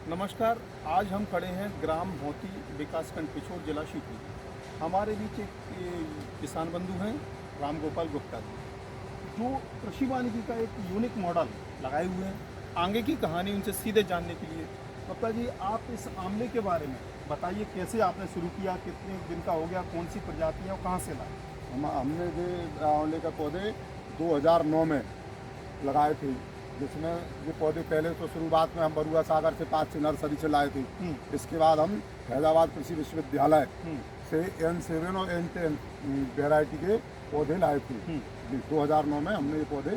नमस्कार। आज हम खड़े हैं ग्राम भौती विकासखंड पिछोर जिला शिवपुरी। हमारे बीच एक किसान बंधु हैं राम गोपाल गुप्ता जी, जो कृषि वानिकी का एक यूनिक मॉडल लगाए हुए हैं। आगे की कहानी उनसे सीधे जानने के लिए गुप्ता जी, आप इस आमले के बारे में बताइए, कैसे आपने शुरू किया, कितने दिन का हो गया, कौन सी प्रजाति है और कहाँ से लाए? हमने जो आंवले का पौधे 2009 में लगाए थे, जिसमें ये पौधे पहले तो शुरुआत में हम बरुआ सागर से 5 नर्सरी से लाए थे। इसके बाद हम फैजाबाद कृषि विश्वविद्यालय से N7 और N10 वेराइटी के पौधे लाए थे। 2009 में हमने ये पौधे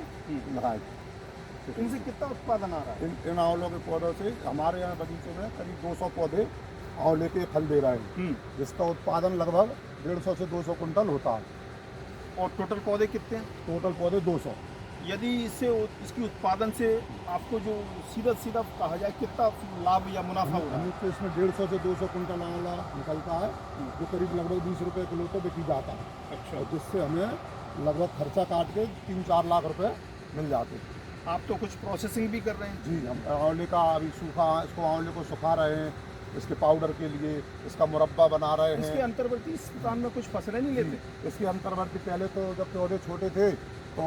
लगाए थे। इनसे कितना उत्पादन आ रहा है? इन आंवलों के पौधों से हमारे यहाँ बगीचे में करीब 200 पौधे आंवले के फल दे रहे हैं, जिसका उत्पादन लगभग 150 से 200 कुंटल होता है। और टोटल पौधे कितने हैं? टोटल पौधे 200। यदि इसकी उत्पादन से आपको जो सीधा कहा जाए, कितना लाभ या मुनाफा हो रहा है? तो इसमें 150 से 200 कुंटल आंवला निकलता है, जो करीब लगभग 20 रुपये किलो तो बिकी जाता है। अच्छा। और जिससे हमें लगभग खर्चा काट के 3-4 लाख रुपए मिल जाते हैं। आप तो कुछ प्रोसेसिंग भी कर रहे हैं? जी, हम आंवले का अभी इसको आंवले को सुखा रहे हैं, इसके पाउडर के लिए इसका मुरब्बा बना रहे हैं। इसके अंतर्वर्ती स्थान में कुछ फसलें नहीं लेते? इसके अंतर्वर्ती पहले तो जब पौधे छोटे थे तो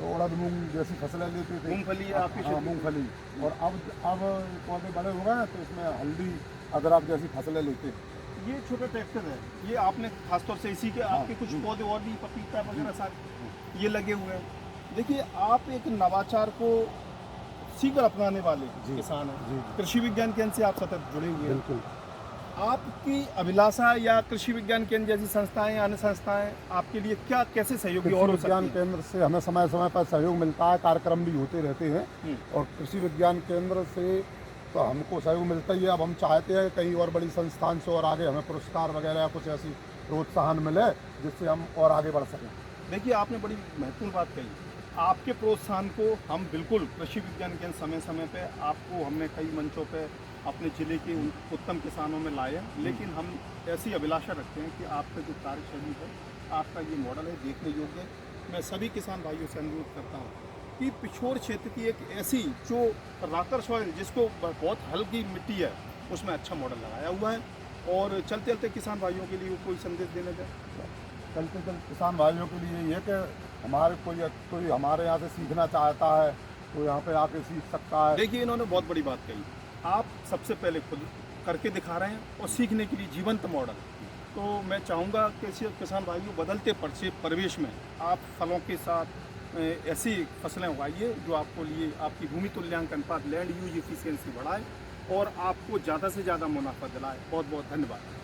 उड़द मूंग जैसी फसलें लेते थे, मूंगफली आपकी? हाँ, मूंगफली। और अब पौधे बड़े हो गए हैं तो इसमें हल्दी अदरक जैसी फसलें लेते हैं। ये छोटा ट्रैक्टर है, ये आपने खासतौर से इसी के आपके कुछ पौधे और भी पपीता वगैरह सारे ये लगे हुए हैं। देखिए, आप एक नवाचार को शीघ्र अपनाने वाले किसान हैं। कृषि विज्ञान केंद्र से आप सतत जुड़े हुए हैं। बिल्कुल। आपकी अभिलाषा या कृषि विज्ञान केंद्र जैसी संस्थाएं, अन्य संस्थाएं आपके लिए क्या, कैसे सहयोगी और हो सकती विज्ञान हैं? केंद्र से हमें समय समय पर सहयोग मिलता है, कार्यक्रम भी होते रहते हैं। और कृषि विज्ञान केंद्र से तो हमको सहयोग मिलता ही है। अब हम चाहते हैं कहीं और बड़ी संस्थान से और आगे हमें पुरस्कार वगैरह या कुछ ऐसी प्रोत्साहन मिले, जिससे हम और आगे बढ़ सकें। देखिए, आपने बड़ी महत्वपूर्ण बात कही। आपके प्रोत्साहन को हम बिल्कुल कृषि विज्ञान केंद्र समय समय पे आपको हमने कई मंचों पे अपने ज़िले के उत्तम किसानों में लाए हैं। लेकिन हम ऐसी अभिलाषा रखते हैं कि आपका जो कार्यशैली है, आपका ये मॉडल है, देखने योग्य। मैं सभी किसान भाइयों से अनुरोध करता हूँ कि पिछोर क्षेत्र की एक ऐसी जो राकर सॉइल, जिसको बहुत हल्की मिट्टी है, उसमें अच्छा मॉडल लगाया हुआ है। और चलते चलते किसान भाइयों के लिए कोई संदेश देना चाहे? चलते किसान भाइयों के लिए ये कि हमारे कोई हमारे यहाँ से सीखना चाहता है तो यहाँ पे आके सीख सकता है। देखिए, इन्होंने बहुत बड़ी बात कही। आप सबसे पहले खुद करके दिखा रहे हैं और सीखने के लिए जीवंत मॉडल। तो मैं चाहूँगा कि किसान भाइयों, बदलते परिवेश में आप फलों के साथ ऐसी फसलें उगाइए जो आपको लिए आपकी भूमि तुल्यांकन अनुपात, लैंड यूज इफिशियंसी बढ़ाए और आपको ज़्यादा से ज़्यादा मुनाफा दिलाए। बहुत बहुत धन्यवाद।